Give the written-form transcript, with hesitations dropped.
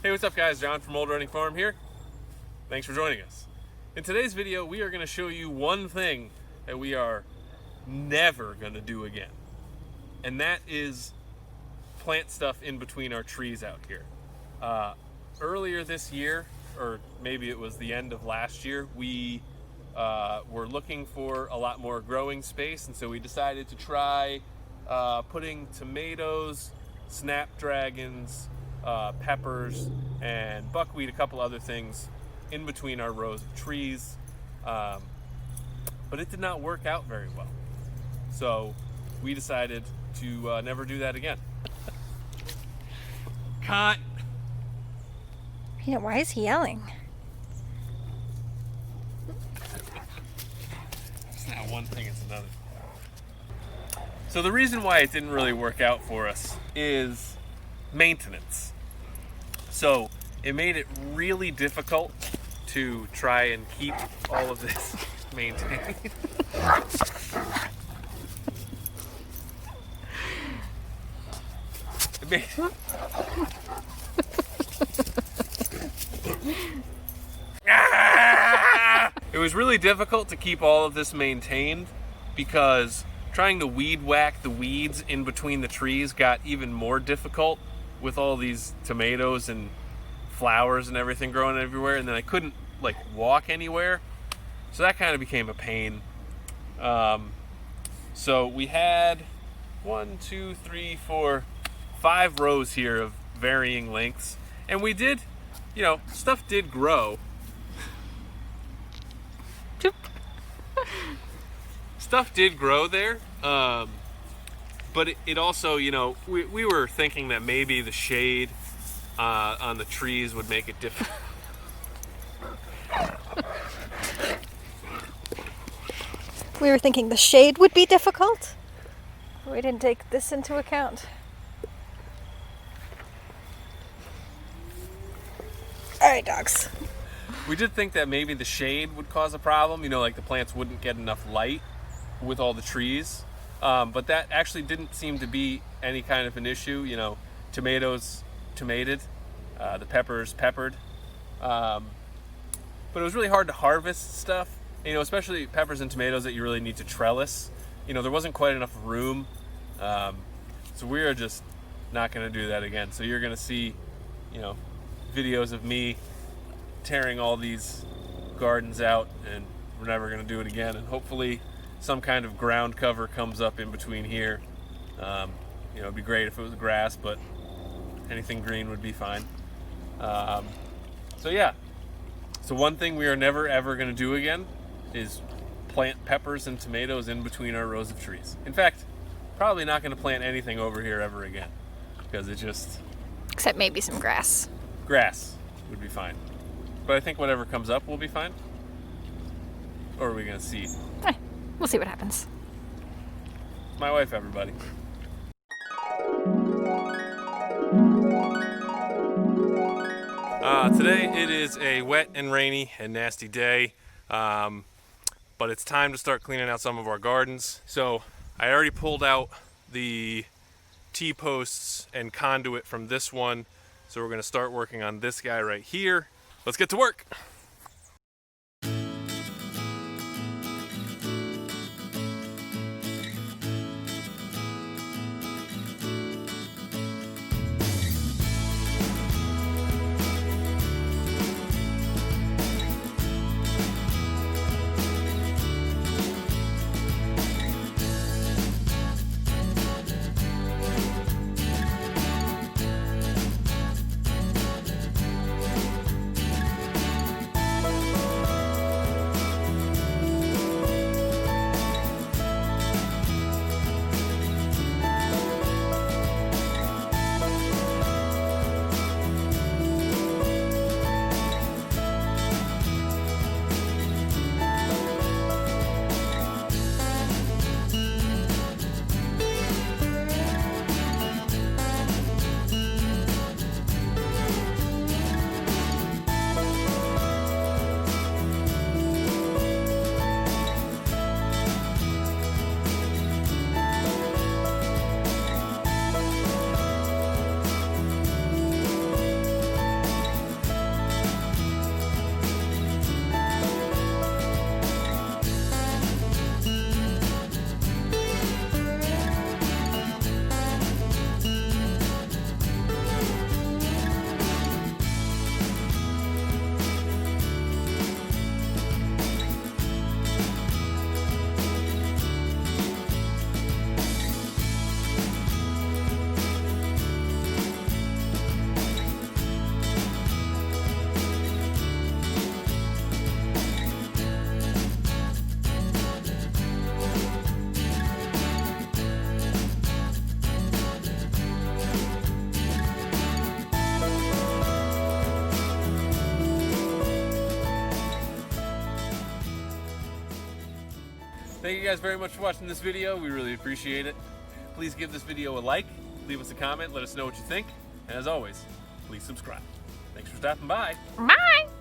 Hey, what's up guys? John from Old Running Farm here. Thanks for joining us. In today's video, we are going to show you one thing that we are never going to do again. And that is plant stuff in between our trees out here. Earlier this year, or maybe it was the end of last year, we were looking for a lot more growing space, and so we decided to try putting tomatoes, snapdragons, peppers, and buckwheat, a couple other things in between our rows of trees, but it did not work out very well. So we decided to never do that again. Cut! Yeah, why is he yelling? It's not one thing, it's another. So the reason why it didn't really work out for us is maintenance. So it made it really difficult to try and keep all of this maintained. It was really difficult to keep all of this maintained because trying to weed whack the weeds in between the trees got even more difficult with all these tomatoes and flowers and everything growing everywhere, and then I couldn't like walk anywhere, so that kind of became a pain. So we had 1, 2, 3, 4, 5 rows here of varying lengths, and we did, you know, stuff did grow. Stuff did grow there, but it also, you know, we were thinking that maybe the shade on the trees would make it difficult. We were thinking the shade would be difficult. We didn't take this into account. All right, dogs. We did think that maybe the shade would cause a problem, you know, like the plants wouldn't get enough light with all the trees. But that actually didn't seem to be any kind of an issue. You know, tomatoes tomated, the peppers peppered. But it was really hard to harvest stuff, you know, especially peppers and tomatoes that you really need to trellis. You know, there wasn't quite enough room. So we are just not going to do that again. So you're going to see, you know, videos of me tearing all these gardens out, and we're never going to do it again. And hopefully some kind of ground cover comes up in between here. You know, it'd be great if it was grass, but anything green would be fine. So yeah, so one thing we are never ever going to do again is plant peppers and tomatoes in between our rows of trees. In fact, probably not going to plant anything over here ever again, because it just... Except maybe some grass. Grass would be fine. But I think whatever comes up will be fine. Or are we going to see? We'll see what happens. My wife, everybody. Today it is a wet and rainy and nasty day, but it's time to start cleaning out some of our gardens. So I already pulled out the T-posts and conduit from this one, so we're going to start working on this guy right here. Let's get to work. Thank you guys very much for watching this video. We really appreciate it. Please give this video a like, leave us a comment, let us know what you think, and as always, please subscribe. Thanks for stopping by. Bye!